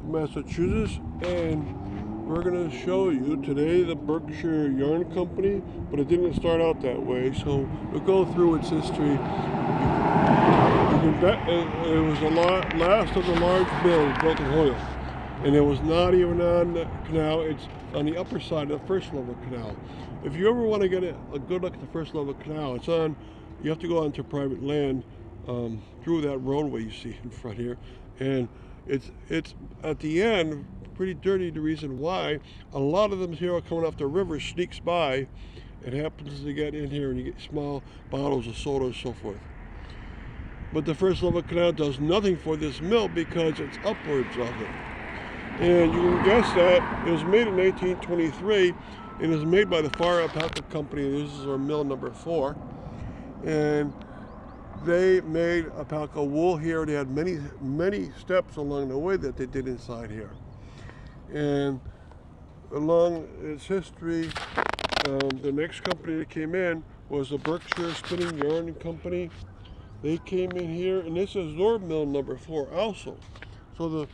Massachusetts, and we're going to show you today the Berkshire Yarn Company, but it didn't start out that way, so we'll go through its history. You can bet it was the last of the large mills built in Holyoke, and it was not even on the canal. It's on the upper side of the first level canal. If you ever want to get a good look at the first level canal, it's on. You have to go onto private land through that roadway you see in front here, and it's at the end pretty dirty. The reason why a lot of them here are coming off the river, sneaks by, and happens to get in here, and you get small bottles of soda and so forth. But the first level canal does nothing for this mill because it's upwards of it. And you can guess that it was made in 1823, and it was made by the Far Alpaca Company. This is our mill number 4. And they made alpaca wool here. They had many steps along the way that they did inside here. And along its history, the next company that came in was the Berkshire Spinning Yarn Company. They came in here, and this is their mill number 4 also. So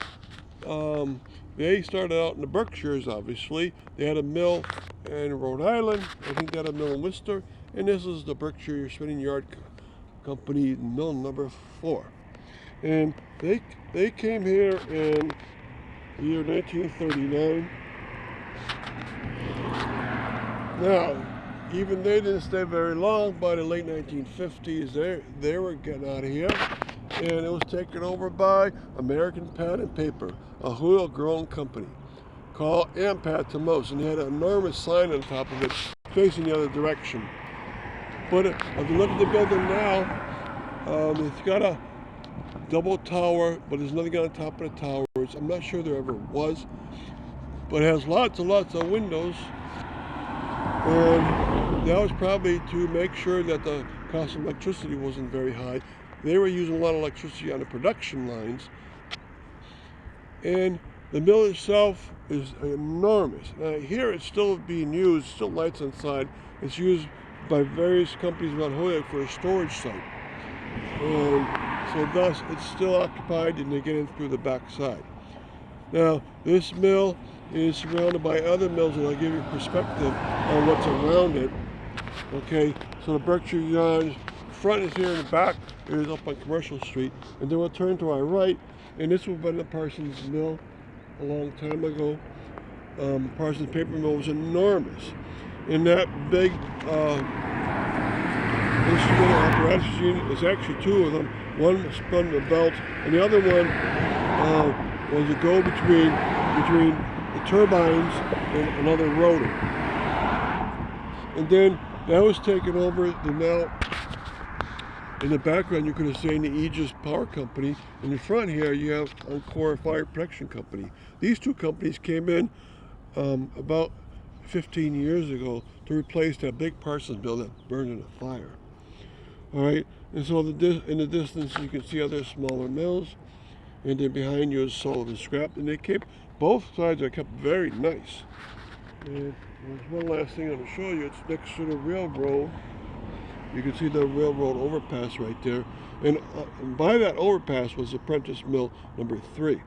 they started out in the Berkshires, obviously. They had a mill in Rhode Island. I think they had a mill in Worcester. And this is the Berkshire Spinning Yarn Company, mill number 4. And they came here in the year 1939. Now, even they didn't stay very long. By the late 1950s, they were getting out of here, and it was taken over by American Pen and Paper, a Holyoke-grown company called Ampat to most, and they had an enormous sign on top of it facing the other direction. But if you look at the building now, it's got a double tower, but there's nothing on top of the towers. I'm not sure there ever was, but it has lots and lots of windows. And that was probably to make sure that the cost of electricity wasn't very high. They were using a lot of electricity on the production lines. And the mill itself is enormous. Now here it's still being used, still lights inside. It's used by various companies around Holyoke for a storage site. And so thus it's still occupied, and they get in through the back side. Now this mill is surrounded by other mills, and I'll give you perspective on what's around it. Okay, so the Berkshire Yarn front is here, and the back is up on Commercial Street. And then we'll turn to our right, and this would have been the Parsons Mill a long time ago. Parsons Paper Mill was enormous. And that big instrumental apparatus machine is actually 2 of them. One spun the belt, and the other one was a go between the turbines and another rotor. And then that was taken over. Now, in the background, you could have seen the Aegis Power Company. In the front here, you have Encore Fire Protection Company. These 2 companies came in about 15 years ago to replace that big Parsons mill that burned in a fire. All right, and so in the distance you can see other smaller mills, and then behind you is Sullivan Scrap, and both sides are kept very nice. And there's one last thing I'm going to show you. It's next to the railroad. You can see the railroad overpass right there, and by that overpass was Apprentice Mill number 3.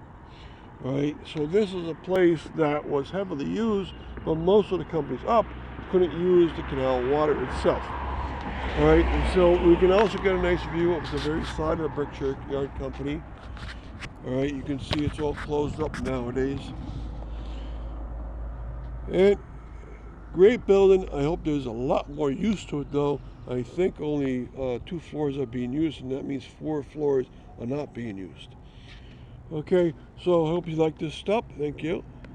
All right, so this is a place that was heavily used, but most of the companies up couldn't use the canal water itself. All right, and so we can also get a nice view of the very side of the Berkshire Yarn Company. All right, you can see it's all closed up nowadays. And great building. I hope there's a lot more use to it, though. I think only 2 floors are being used, and that means 4 floors are not being used. Okay, so I hope you like this stuff. Thank you.